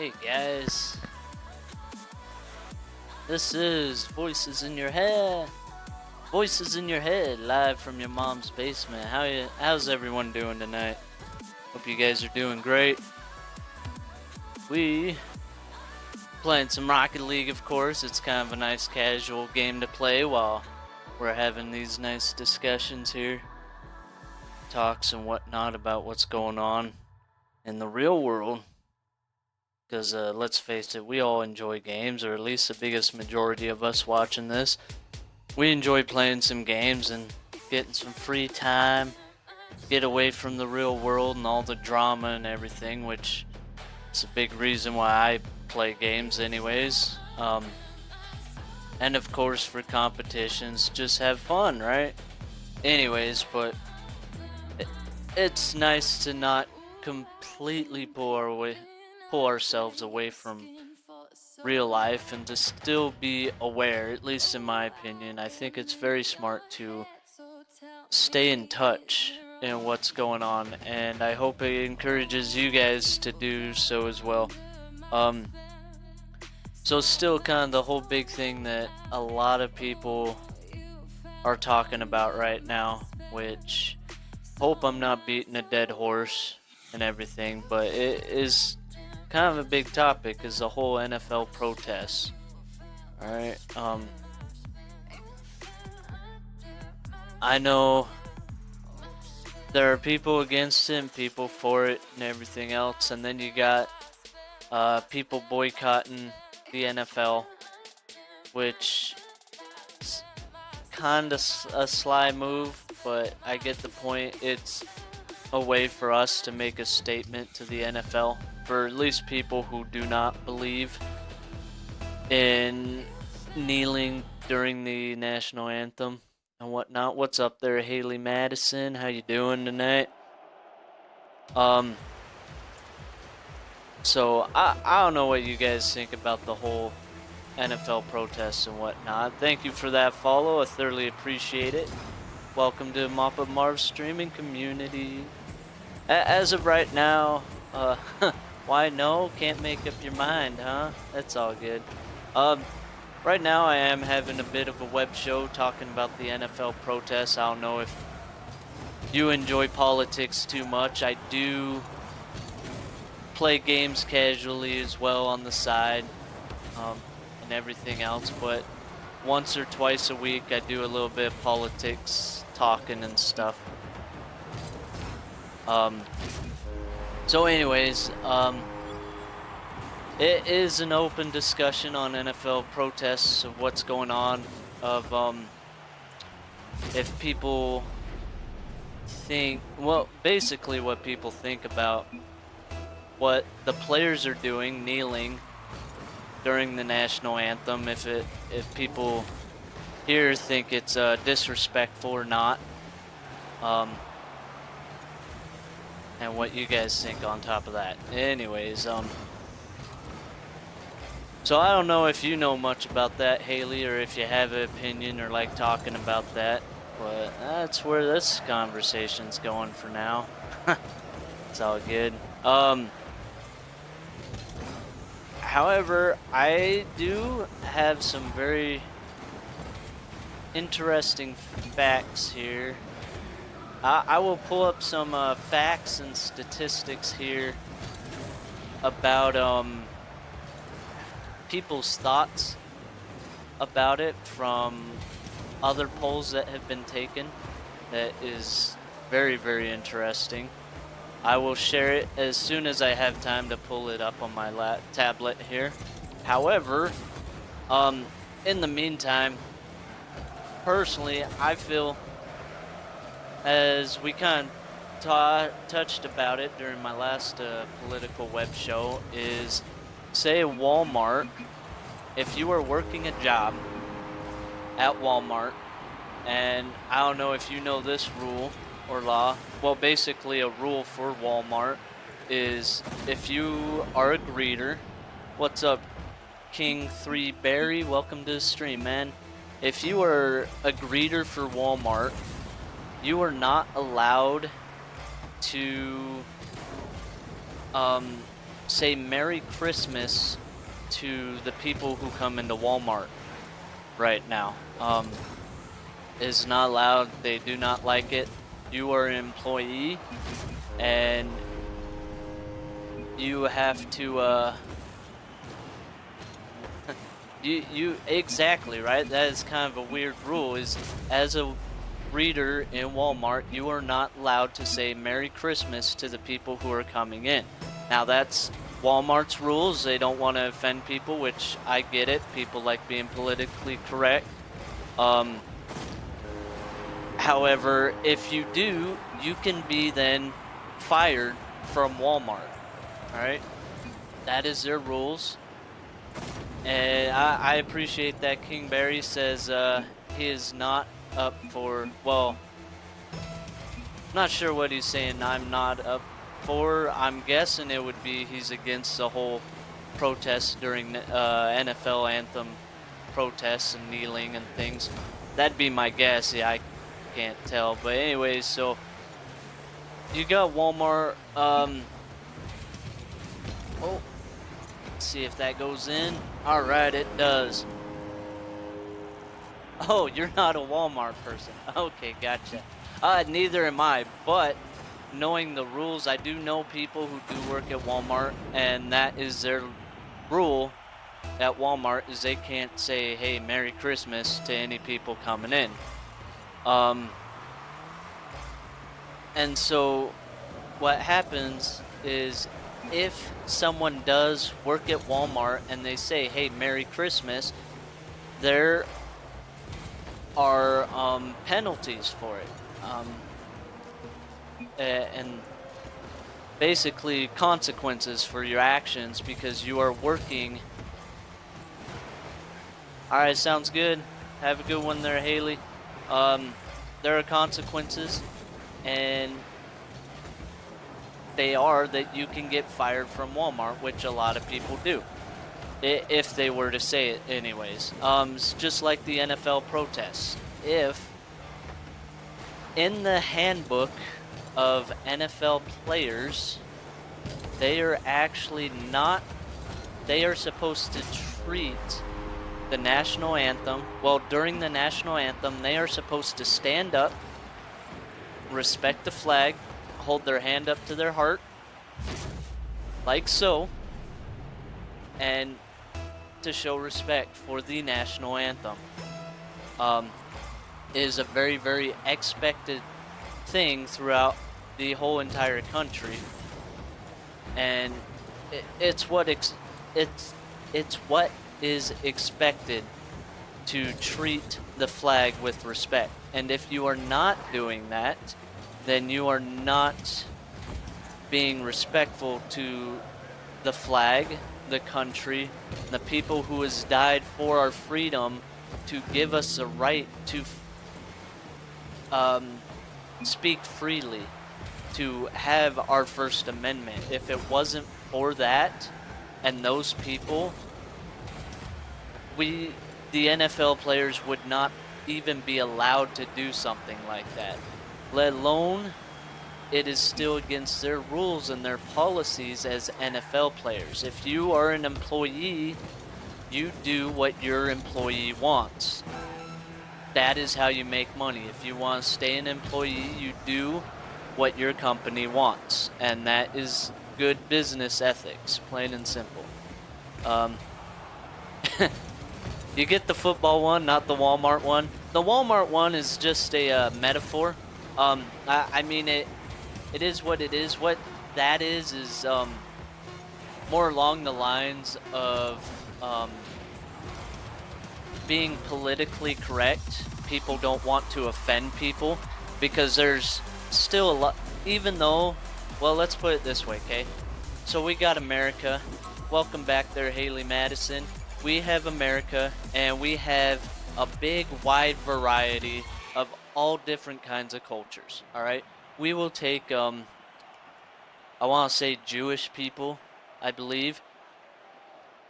Hey guys, this is Voices in Your Head. Voices in Your Head, live from your mom's basement. How's everyone doing tonight? Hope you guys are doing great. We playing some Rocket League, of course. It's kind of a nice casual game to play while we're having these nice discussions here, talks and whatnot about what's going on in the real world. Because let's face it, we all enjoy games, or at least the biggest majority of us watching this. We enjoy playing some games and getting some free time, get away from the real world and all the drama and everything, which is a big reason why I play games anyways. And of course for competitions, just have fun, right? Anyways, but it's nice to not completely pull ourselves away from real life and to still be aware, at least in my opinion. I think it's very smart to stay in touch in what's going on, and I hope it encourages you guys to do so as well. So still kind of the whole big thing that a lot of people are talking about right now, which hope I'm not beating a dead horse and everything, but it is kind of a big topic, is the whole NFL protests. Alright, I know there are people against it and people for it and everything else, and then you got people boycotting the NFL, which is kind of a sly move, but I get the point. It's a way for us to make a statement to the NFL, for at least people who do not believe in kneeling during the national anthem and whatnot. What's up there, Haley Madison? How you doing tonight? So I don't know what you guys think about the whole NFL protests and whatnot. Thank you for that follow. I thoroughly appreciate it. Welcome to Mop Up Marv's streaming community. As of right now, why no? Can't make up your mind, huh? That's all good. Right now I am having a bit of a web show talking about the NFL protests. I don't know if you enjoy politics too much. I do play games casually as well on the side, and everything else, but once or twice a week I do a little bit of politics talking and stuff. So anyways, it is an open discussion on NFL protests of what's going on, of if people think, well, basically what people think about what the players are doing, kneeling during the national anthem, if people here think it's disrespectful or not, and what you guys think on top of that. Anyways, so I don't know if you know much about that, Haley, or if you have an opinion or like talking about that, but that's where this conversation's going for now. It's all good. However, I do have some very interesting facts here. I will pull up some facts and statistics here about people's thoughts about it from other polls that have been taken. That is very, very interesting. I will share it as soon as I have time to pull it up on my tablet here. However, in the meantime, personally, I feel, as we kind of touched about it during my last political web show, is say Walmart, if you are working a job at Walmart, and I don't know if you know this rule or law, well, basically a rule for Walmart is if you are a greeter, what's up, King 3 Barry, welcome to the stream, man. If you are a greeter for Walmart, you are not allowed to say Merry Christmas to the people who come into Walmart right now. Is not allowed. They do not like it. You are an employee, and you have to you exactly right. That is kind of a weird rule. Is as a reader in Walmart, you are not allowed to say Merry Christmas to the people who are coming in. Now that's Walmart's rules. They don't want to offend people, which I get it. People like being politically correct. However, if you do, you can be then fired from Walmart. All right, that is their rules. And I appreciate that King Barry says he is not up for, well, not sure what he's saying I'm not up for. I'm guessing it would be he's against the whole protest during NFL anthem protests and kneeling and things. That'd be my guess. Yeah, I can't tell. But anyways, so you got Walmart. Oh, let's see if that goes in. All right, it does. Oh, you're not a Walmart person. Okay, gotcha. Neither am I, but knowing the rules, I do know people who do work at Walmart, and that is their rule at Walmart, is they can't say, hey, Merry Christmas to any people coming in. And so what happens is if someone does work at Walmart and they say, hey, Merry Christmas, there are penalties for it. And basically consequences for your actions because you are working. All right, sounds good. Have a good one there, Haley. There are consequences, and they are that you can get fired from Walmart, which a lot of people do, if they were to say it anyways. It's just like the NFL protests. If in the handbook of NFL players, they are actually not, they are supposed to treat the national anthem, well, during the national anthem, they are supposed to stand up, respect the flag, hold their hand up to their heart, like so, and to show respect for the national anthem. Is a very, very expected thing throughout the whole entire country, and it's what is expected to treat the flag with respect. And if you are not doing that, then you are not being respectful to the flag, the country, the people who has died for our freedom to give us the right to speak freely, to have our First Amendment. If it wasn't for that and those people, the NFL players would not even be allowed to do something like that, let alone it is still against their rules and their policies as NFL players. If you are an employee, you do what your employee wants. That is how you make money. If you want to stay an employee, you do what your company wants, and that is good business ethics, plain and simple. You get the football one, not the Walmart one. The Walmart one is just a metaphor. I mean, it is what it is. What that is more along the lines of being politically correct. People don't want to offend people because there's still a lot, even though, well, let's put it this way, okay? So we got America. Welcome back there, Haley Madison. We have America, and we have a big, wide variety of all different kinds of cultures, all right? We will take, I want to say Jewish people, I believe.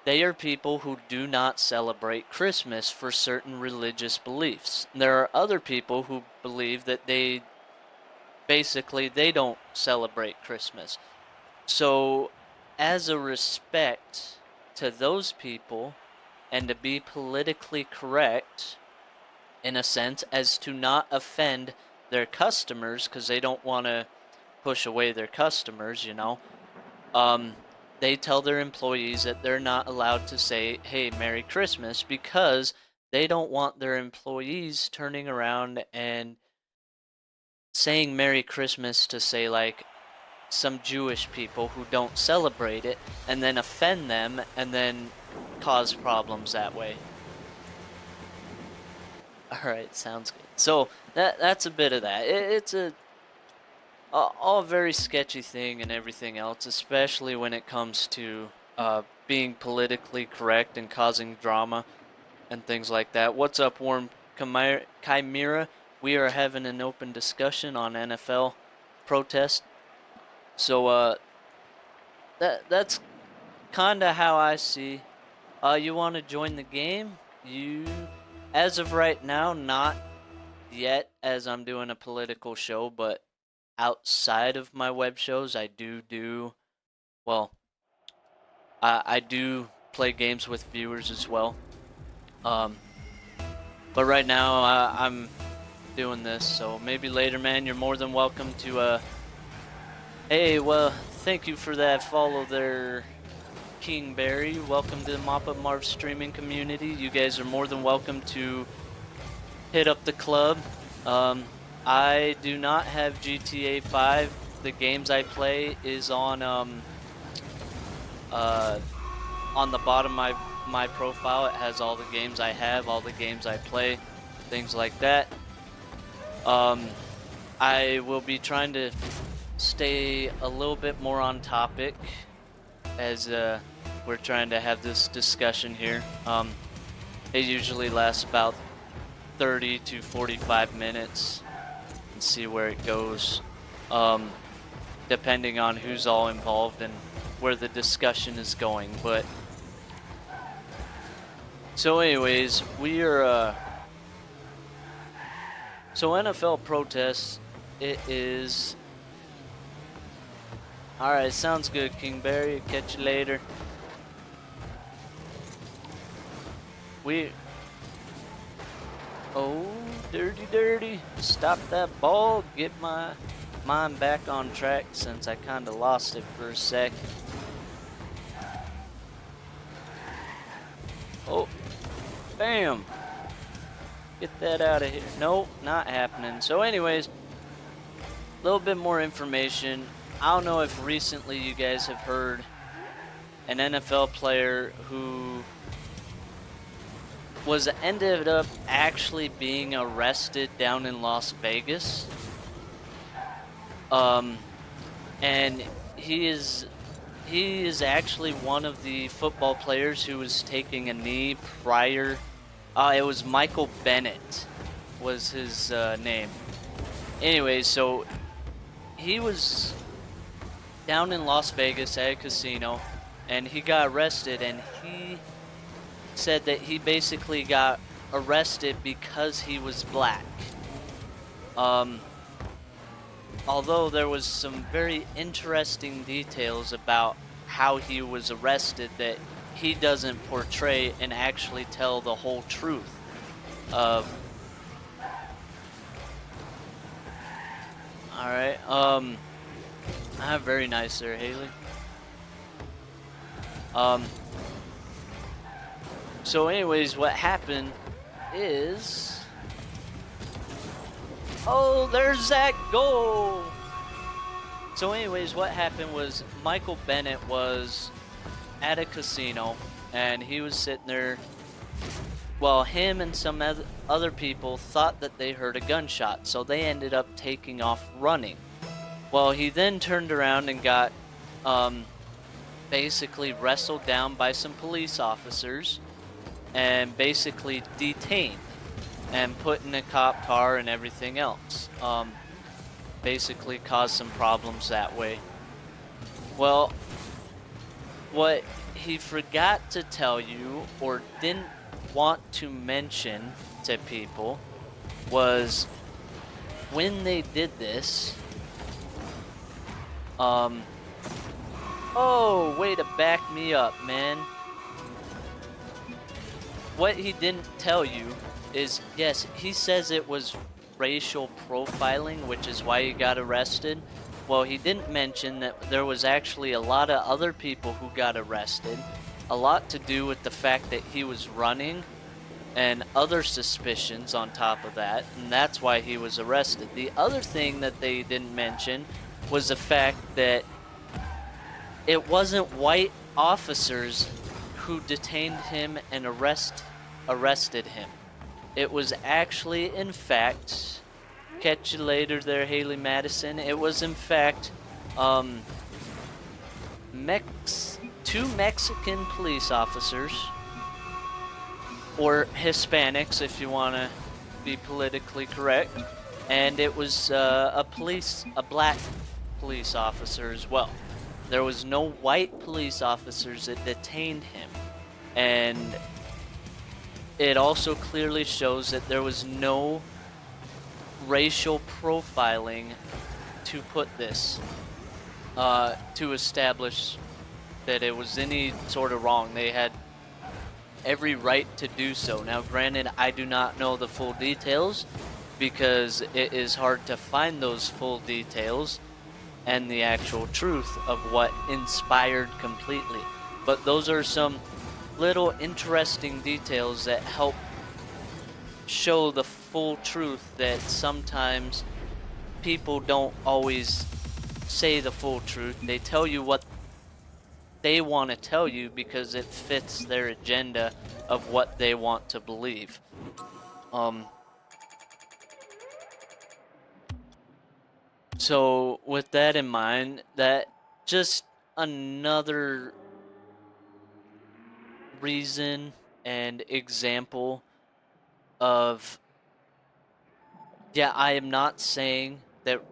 They are people who do not celebrate Christmas for certain religious beliefs. There are other people who believe that they don't celebrate Christmas. So as a respect to those people and to be politically correct in a sense as to not offend their customers because they don't want to push away their customers, you know. Um, they tell their employees that they're not allowed to say, "Hey, Merry Christmas," because they don't want their employees turning around and saying Merry Christmas to, say, like, some Jewish people who don't celebrate it and then offend them and then cause problems that way. All right, sounds good. So that's a bit of that. It's all very sketchy thing and everything else, especially when it comes to being politically correct and causing drama and things like that. What's up, Warm Chimera? We are having an open discussion on NFL protest. So that's kind of how I see. You want to join the game? You, as of right now, not yet, as I'm doing a political show, but outside of my web shows, I do, well, I do play games with viewers as well. But right now, I'm doing this, so maybe later, man, you're more than welcome to, hey, well, thank you for that follow there, King Barry. Welcome to the Mop Up Marv streaming community. You guys are more than welcome to hit up the club. I do not have GTA 5. The games I play is on the bottom of my profile. It has all the games I have, all the games I play, things like that. I will be trying to stay a little bit more on topic as we're trying to have this discussion here. It usually lasts about 30 to 45 minutes and see where it goes, depending on who's all involved and where the discussion is going. But so anyways, we are so NFL protests, it is alright. Sounds good, King Barry. Catch you later. Oh, dirty. Stop that ball. Get my mind back on track since I kind of lost it for a sec. Oh, bam. Get that out of here. Nope, not happening. So anyways, a little bit more information. I don't know if recently you guys have heard an NFL player who ended up actually being arrested down in Las Vegas. And he is actually one of the football players who was taking a knee prior. It was Michael Bennett was his name. Anyway, so he was down in Las Vegas at a casino, and he got arrested, and he said that he basically got arrested because he was black. Although there was some very interesting details about how he was arrested that he doesn't portray and actually tell the whole truth of. Alright, very nice there, Haley. So anyways, what happened is, oh, there's that goal. So anyways, what happened was Michael Bennett was at a casino and he was sitting there. Well, him and some other people thought that they heard a gunshot, so they ended up taking off running. Well, he then turned around and got basically wrestled down by some police officers and basically detained and put in a cop car and everything else. Basically caused some problems that way. Well, what he forgot to tell you or didn't want to mention to people was when they did this, Oh, way to back me up, man. What he didn't tell you is, yes, he says it was racial profiling, which is why he got arrested. Well, he didn't mention that there was actually a lot of other people who got arrested. A lot to do with the fact that he was running and other suspicions on top of that, and that's why he was arrested. The other thing that they didn't mention was the fact that it wasn't white officers who detained him and arrested him. It was actually, in fact, catch you later there, Haley Madison. It was, in fact, two Mexican police officers, or Hispanics if you want to be politically correct, and it was a black police officer as well. There was no white police officers that detained him, and it also clearly shows that there was no racial profiling to put this, to establish that it was any sort of wrong. They had every right to do so. Now, granted, I do not know the full details because it is hard to find those full details and the actual truth of what inspired completely. But those are some little interesting details that help show the full truth, that sometimes people don't always say the full truth. They tell you what they want to tell you because it fits their agenda of what they want to believe. So with that in mind, that just another reason and example of, yeah, I am not saying that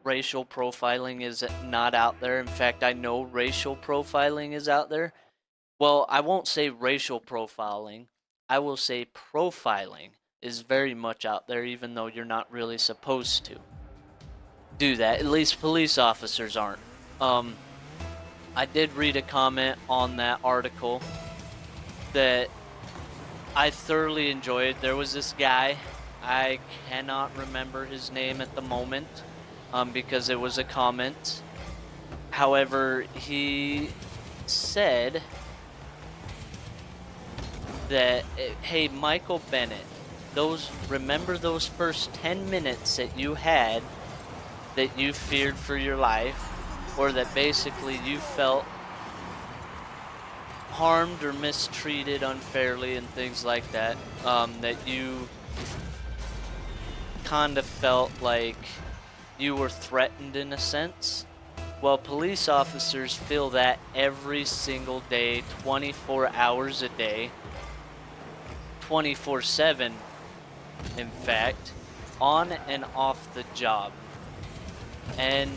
racial profiling is not out there. In fact, I know racial profiling is out there. Well, I won't say racial profiling. I will say profiling is very much out there, even though you're not really supposed to do that. At least police officers aren't. I did read a comment on that article that I thoroughly enjoyed. There was this guy, I cannot remember his name at the moment, because it was a comment. However, he said that, hey, Michael Bennett, remember those first 10 minutes that you had that you feared for your life, or that basically you felt harmed or mistreated unfairly and things like that, that you kind of felt like you were threatened in a sense. Well, police officers feel that every single day, 24 hours a day, 24/7, in fact, on and off the job. And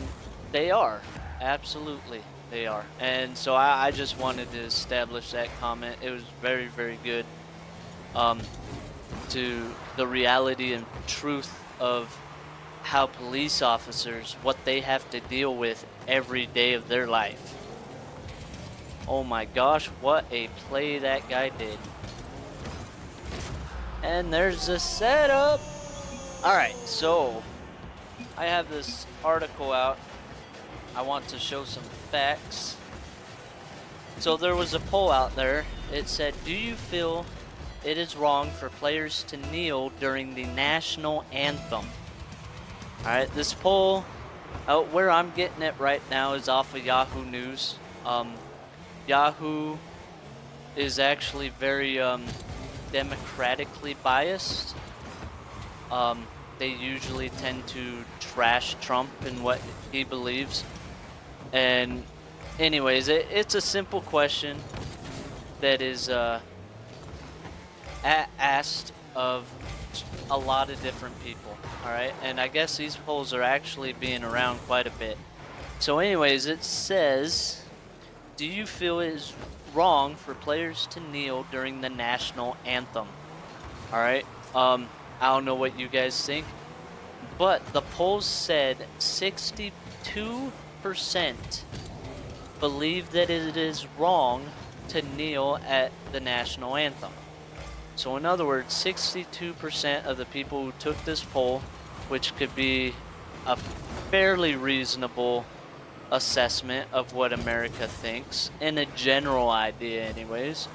they are, absolutely, they are. And so I just wanted to establish that comment. It was very, very good, to the reality and truth of how police officers, what they have to deal with every day of their life. Oh my gosh, what a play that guy did. And there's the setup. Alright, so I have this article out. I want to show some facts. So there was a poll out there. It said, do you feel it is wrong for players to kneel during the National Anthem? Alright, this poll, where I'm getting it right now, is off of Yahoo News. Yahoo is actually very democratically biased. They usually tend to trash Trump and what he believes. And anyways, it's a simple question that is asked of a lot of different people. Alright, and I guess these polls are actually being around quite a bit. So anyways, it says, do you feel it is wrong for players to kneel during the National Anthem? Alright, I don't know what you guys think, but the polls said 62% believe that it is wrong to kneel at the national anthem. So in other words, 62% of the people who took this poll, which could be a fairly reasonable assessment of what America thinks, and a general idea anyways.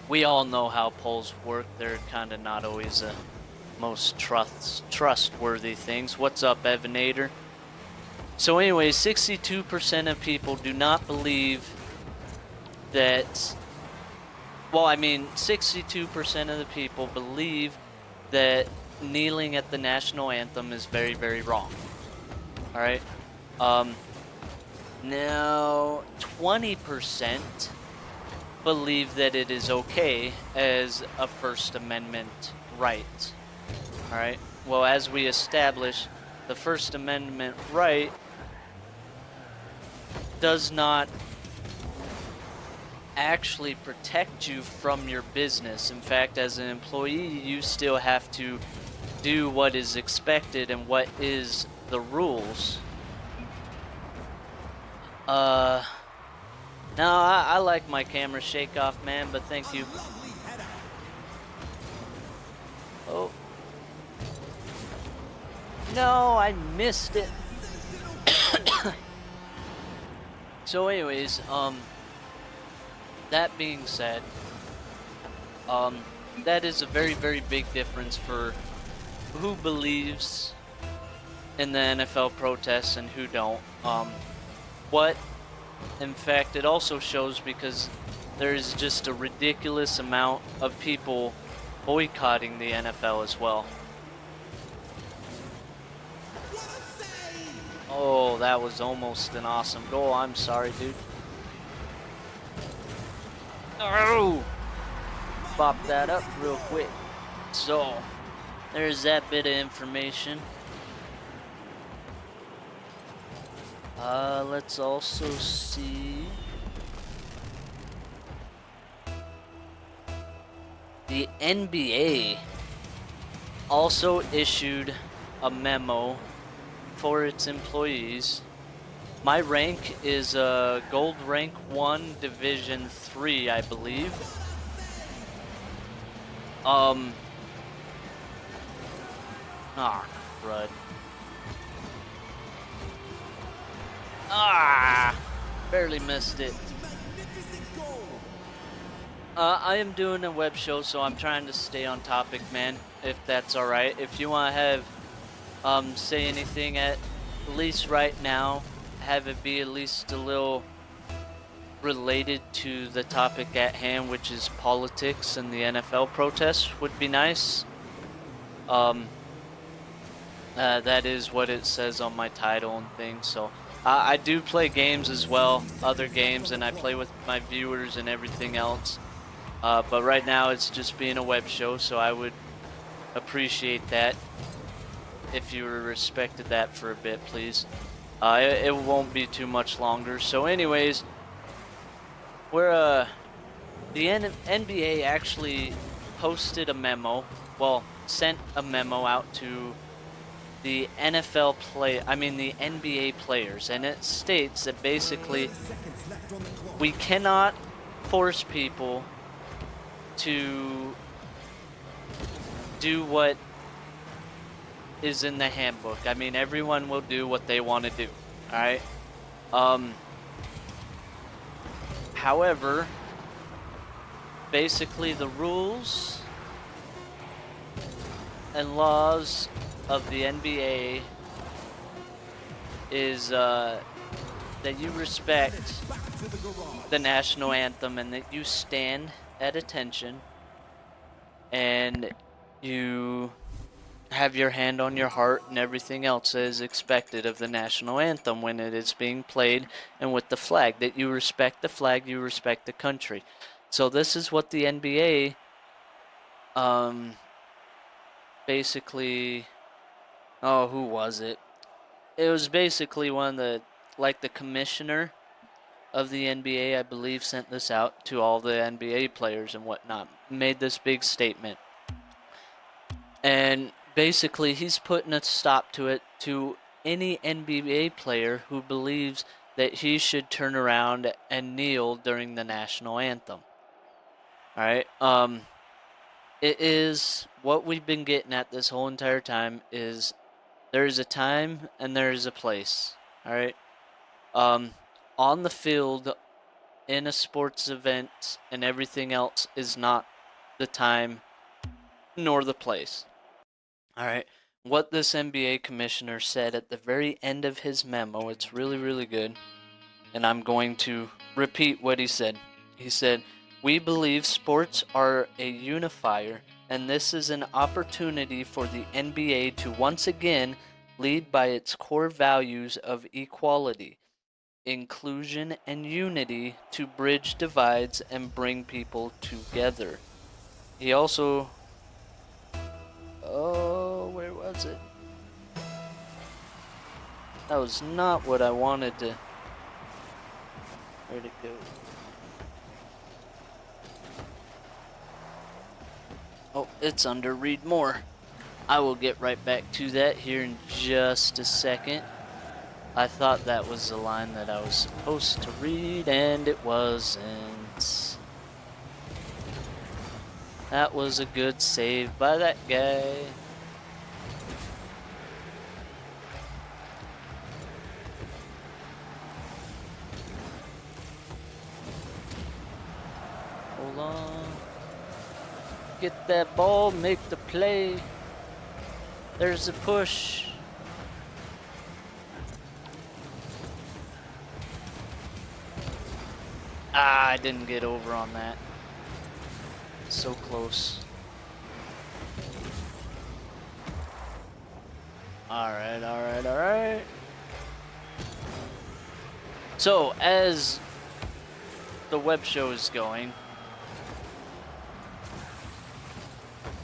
We all know how polls work. They're kind of not always the most trustworthy things. What's up, Evanator? So anyway, 62% of people do not believe that, well, I mean, 62% of the people believe that kneeling at the national anthem is very, very wrong. All right. Now 20% believe that it is okay as a First Amendment right. All right. Well, as we established, the First Amendment right does not actually protect you from your business. In fact, as an employee, you still have to do what is expected and what is the rules. Now I like my camera shake off, man, but thank you. Oh. No, I missed it. So anyways, that being said, that is a very, very big difference for who believes in the NFL protests and who don't. In fact, it also shows because there's just a ridiculous amount of people boycotting the NFL as well. Oh, that was almost an awesome goal. I'm sorry, dude. Oh! Pop that up real quick. So, there's that bit of information. Let's also see the NBA also issued a memo for its employees. My rank is Gold Rank 1 Division 3, I believe. Crud. Barely missed it. I am doing a web show, so I'm trying to stay on topic, man, if that's alright. If you want to have, say anything at least right now, have it be at least a little related to the topic at hand, which is politics and the NFL protests, would be nice. That is what it says on my title and things, so I do play games as well, other games, and I play with my viewers and everything else. But right now it's just being a web show, so I would appreciate that if you respected that for a bit, please. It won't be too much longer. So anyways, the NBA actually posted a memo, well, sent a memo out to the the NBA players, and it states that basically we cannot force people to do what is in the handbook. I mean, everyone will do what they want to do, alright? However, basically the rules and laws of the NBA is that you respect the national anthem and that you stand at attention and you have your hand on your heart and everything else that is expected of the national anthem when it is being played, and with the flag, that you respect the flag, you respect the country. So this is what the NBA basically, oh, who was it? It was basically one of the, like the commissioner of the NBA, I believe, sent this out to all the NBA players and whatnot, made this big statement. And basically he's putting a stop to it to any NBA player who believes that he should turn around and kneel during the national anthem. All right. It is what we've been getting at this whole entire time is there is a time and there is a place. All right. On the field, in a sports event and everything else is not the time nor the place. All right. What this NBA commissioner said at the very end of his memo, it's really, really good. And I'm going to repeat what he said. He said, "We believe sports are a unifier, and this is an opportunity for the NBA to once again lead by its core values of equality, inclusion, and unity to bridge divides and bring people together." He also, oh, where was it? That was not what I wanted to, where'd it go? Oh, it's under read more. I will get right back to that here in just a second. I thought that was the line that I was supposed to read, and it wasn't. That was a good save by that guy. Hold on. Get that ball, make the play. There's a push. Ah, I didn't get over on that. So close. Alright, alright, alright. So, as the web show is going,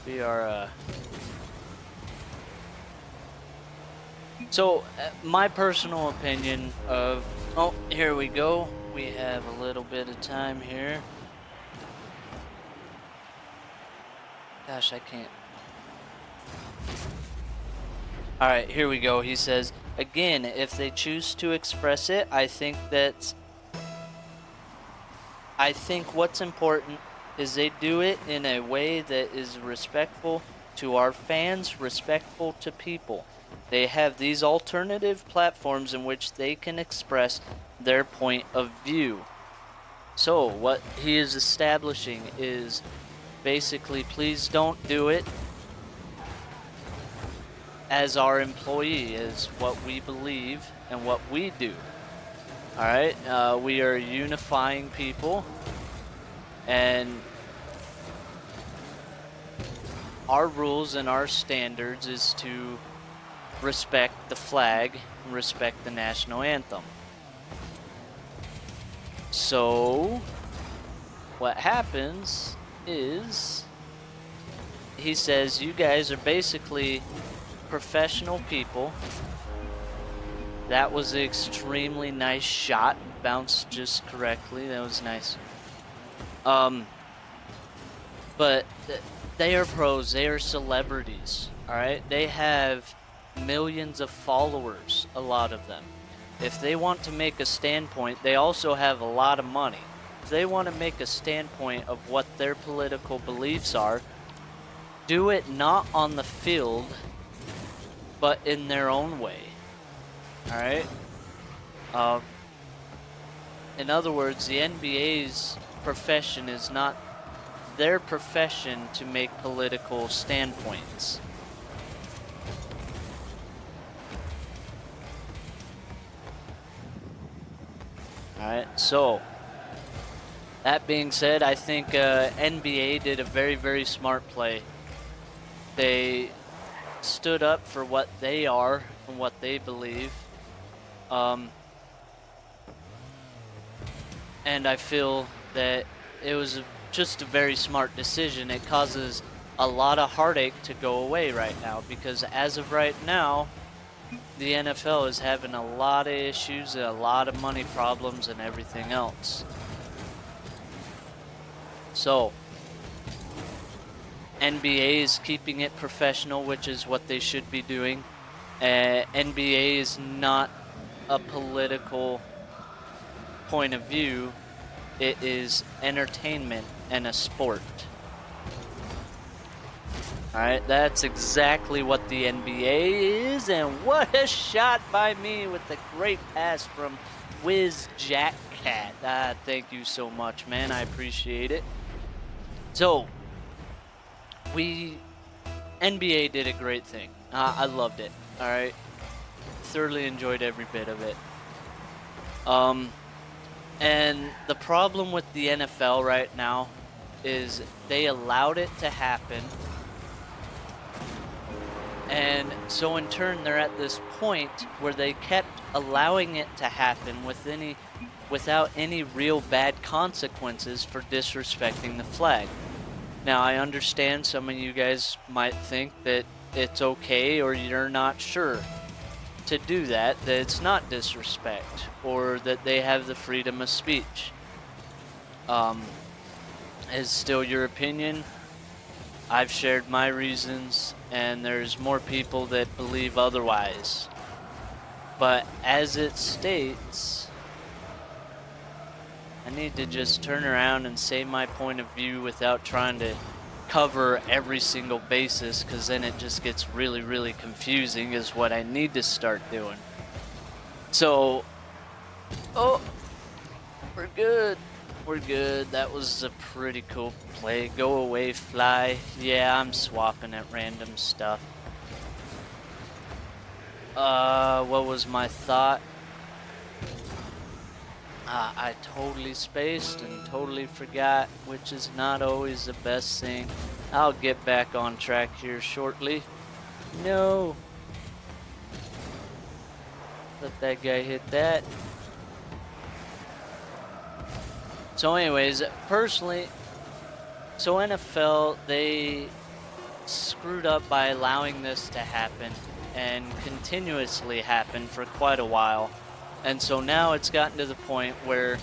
we are, so, my personal opinion of, oh, here we go. We have a little bit of time here. Gosh, I can't. Alright, here we go. He says, again, if they choose to express it, I think what's important is they do it in a way that is respectful to our fans, respectful to people. They have these alternative platforms in which they can express their point of view. So what he is establishing is basically, please don't do it as our employee, is what we believe and what we do. Alright, we are unifying people, and our rules and our standards is to respect the flag and respect the national anthem. So what happens is, he says, you guys are basically professional people. That was an extremely nice shot, bounced just correctly. That was nice. But they are pros, they are celebrities, all right? They have millions of followers, a lot of them. If they want to make a standpoint, they also have a lot of money. If they want to make a standpoint of what their political beliefs are, do it not on the field, but in their own way. Alright? In other words, the NBA's profession is not their profession to make political standpoints. Alright, so that being said, I think NBA did a very, very smart play. They stood up for what they are and what they believe. And I feel that it was just a very smart decision. It causes a lot of heartache to go away right now, because as of right now, the NFL is having a lot of issues, a lot of money problems, and everything else. So, NBA is keeping it professional, which is what they should be doing. NBA is not a political point of view. It is entertainment and a sport. Alright, that's exactly what the NBA is, and what a shot by me with the great pass from Wiz Jack Cat. Thank you so much, man. I appreciate it. So, NBA did a great thing. I loved it. Alright. Thoroughly enjoyed every bit of it. And the problem with the NFL right now is they allowed it to happen. And so in turn, they're at this point where they kept allowing it to happen without any real bad consequences for disrespecting the flag. Now, I understand some of you guys might think that it's okay, or you're not sure to do that it's not disrespect, or that they have the freedom of speech. It's still your opinion. I've shared my reasons, and there's more people that believe otherwise. But as it states, I need to just turn around and say my point of view without trying to cover every single basis, because then it just gets really, really confusing, is what I need to start doing. So, oh, we're good. We're good. That was a pretty cool play. Go away, fly. Yeah, I'm swapping at random stuff. What was my thought? I totally spaced and totally forgot, which is not always the best thing. I'll get back on track here shortly. No. Let that guy hit that. So anyways, personally, so NFL, they screwed up by allowing this to happen and continuously happen for quite a while. And so now it's gotten to the point where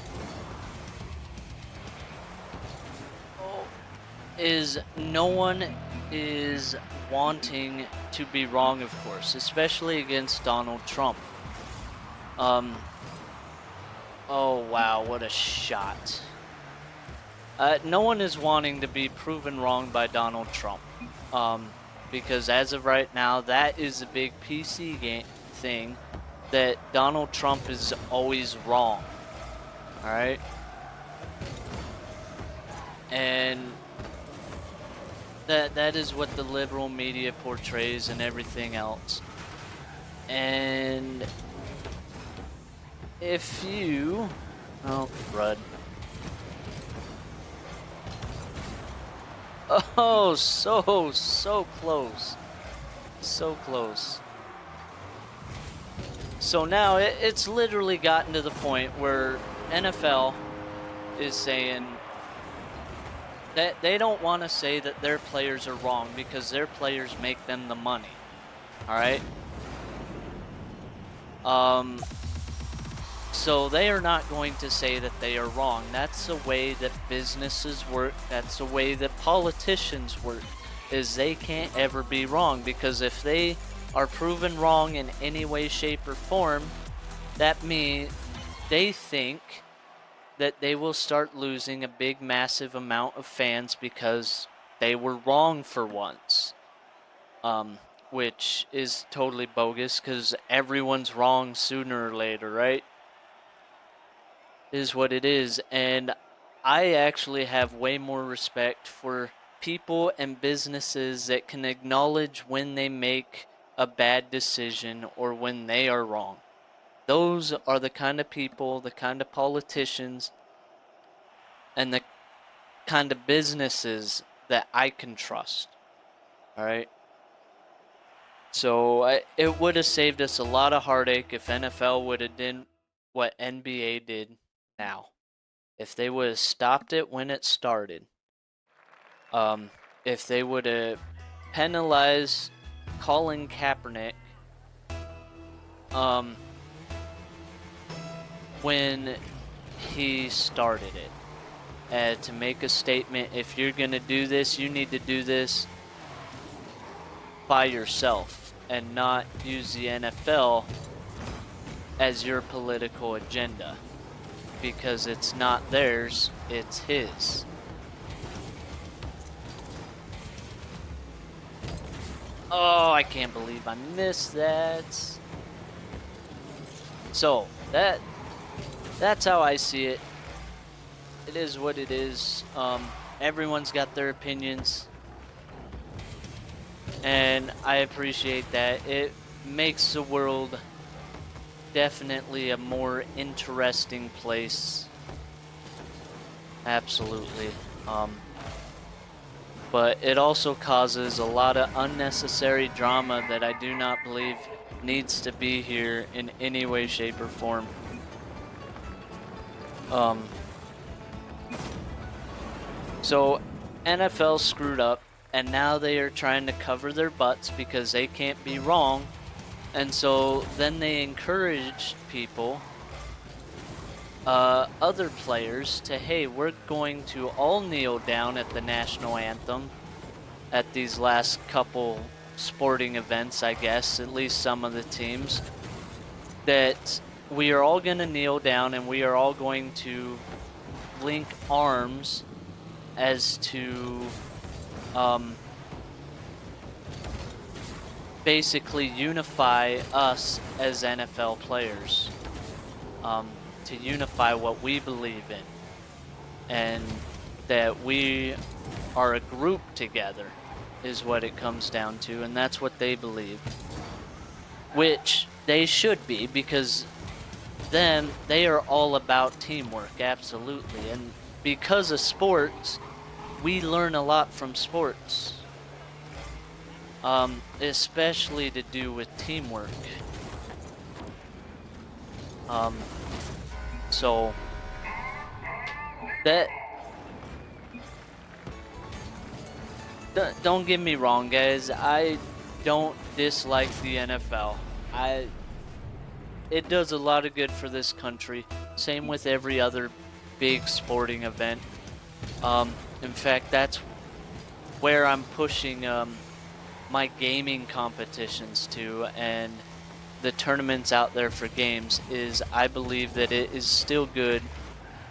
no one is wanting to be wrong, of course, especially against Donald Trump. Oh wow, what a shot. No one is wanting to be proven wrong by Donald Trump. Because as of right now, that is a big PC thing, that Donald Trump is always wrong. Alright? And that is what the liberal media portrays and everything else. And if you... oh, crud. Oh, so close. So close. So now it's literally gotten to the point where NFL is saying that they don't want to say that their players are wrong because their players make them the money. Alright? So they are not going to say that they are wrong. That's the way that businesses work. That's the way that politicians work. Is they can't ever be wrong, because if they are proven wrong in any way, shape, or form, that means they think that they will start losing a big, massive amount of fans because they were wrong for once. Which is totally bogus, because everyone's wrong sooner or later, right? Is what it is. And I actually have way more respect for people and businesses that can acknowledge when they make a bad decision or when they are wrong. Those are the kind of people, the kind of politicians, and the kind of businesses that I can trust. Alright? So it would have saved us a lot of heartache if NFL would have done what NBA did now. If they would have stopped it when it started. If they would have penalized Colin Kaepernick when he started it. To make a statement, if you're going to do this, you need to do this by yourself. and not use the NFL as your political agenda, because it's not theirs, it's his. Oh, I can't believe I missed that. So, that's how I see it. It is what it is. Everyone's got their opinions, and I appreciate that. It makes the world definitely a more interesting place. Absolutely. But it also causes a lot of unnecessary drama that I do not believe needs to be here in any way, shape, or form. So NFL screwed up, and now they are trying to cover their butts because they can't be wrong. And so then they encouraged people, other players, to, hey, we're going to all kneel down at the National Anthem at these last couple sporting events, I guess, at least some of the teams, that we are all going to kneel down and we are all going to link arms as to basically unify us as NFL players, to unify what we believe in, and that we are a group together is what it comes down to, and that's what they believe, which they should be, because then they are all about teamwork, absolutely. And because of sports, we learn a lot from sports, especially to do with teamwork. So that, don't get me wrong, guys, I don't dislike the NFL. It does a lot of good for this country. Same with every other big sporting event. In fact, that's where I'm pushing my gaming competitions to, and the tournaments out there for games, is I believe that it is still good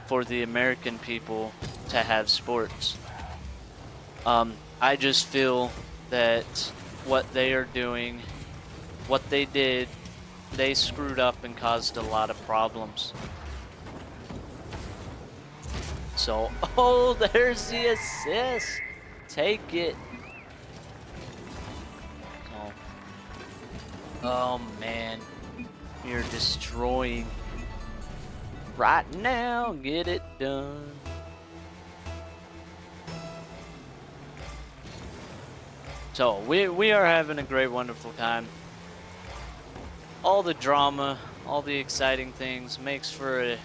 for the American people to have sports. I just feel that what they are doing, what they did, they screwed up and caused a lot of problems. So, oh, there's the assist. Take it. Oh man, you're destroying right now. Get it done. So we are having a great, wonderful time. All the drama, all the exciting things makes for a,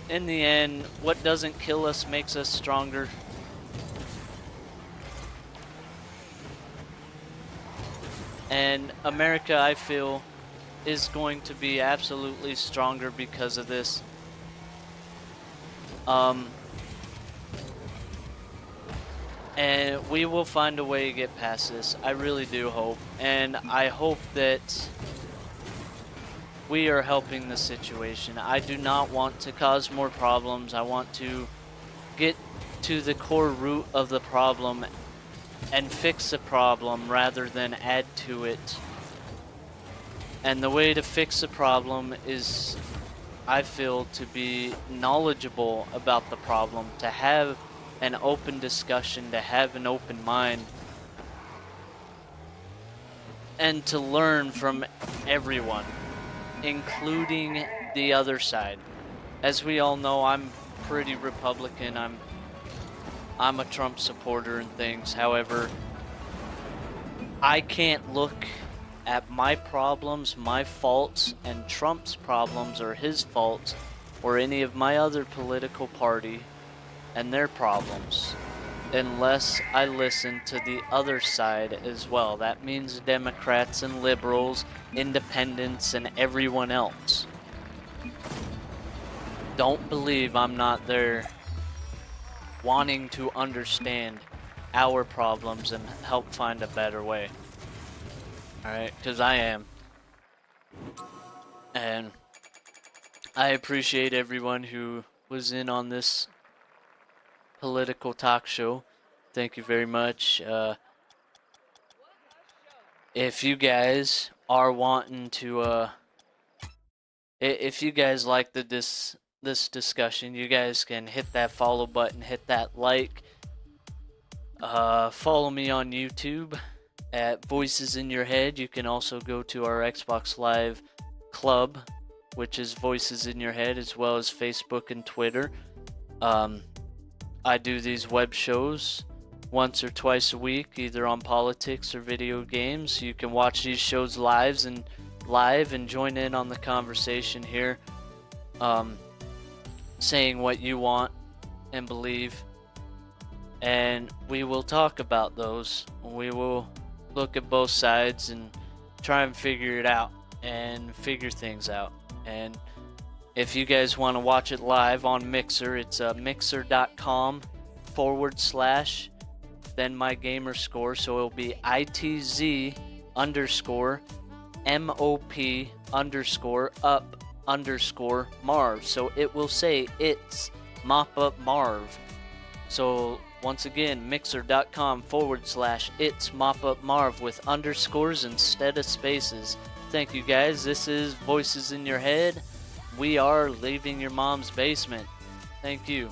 in the end, what doesn't kill us makes us stronger. And America, I feel, is going to be absolutely stronger because of this. And we will find a way to get past this. I really do hope. And I hope that we are helping the situation. I do not want to cause more problems. I want to get to the core root of the problem and fix the problem rather than add to it. And the way to fix the problem is, I feel, to be knowledgeable about the problem, to have an open discussion, to have an open mind, and to learn from everyone, including the other side. As we all know, I'm pretty Republican. I'm a Trump supporter and things. However, I can't look at my problems, my faults, and Trump's problems or his faults, or any of my other political party and their problems, unless I listen to the other side as well. That means Democrats and liberals, independents, and everyone else. Don't believe I'm not there wanting to understand our problems and help find a better way. Alright, because I am. And I appreciate everyone who was in on this political talk show. Thank you very much. If you guys are wanting to, if you guys like this discussion, you guys can hit that follow button, hit that like. Follow me on YouTube at Voices in Your Head. You can also go to our Xbox Live Club, which is Voices in Your Head, as well as Facebook and Twitter. I do these web shows once or twice a week, either on politics or video games. You can watch these shows live and join in on the conversation here, saying what you want and believe. And we will talk about those. We will look at both sides and try and figure it out and figure things out. And if you guys want to watch it live on Mixer, it's mixer.com/ then my gamer score. So it'll be ITZ_MOP_up_Marv. So it will say it's Mop Up Marv. So once again, mixer.com/ it's Mop Up Marv with underscores instead of spaces. Thank you guys. This is Voices in Your Head. We are leaving your mom's basement. Thank you.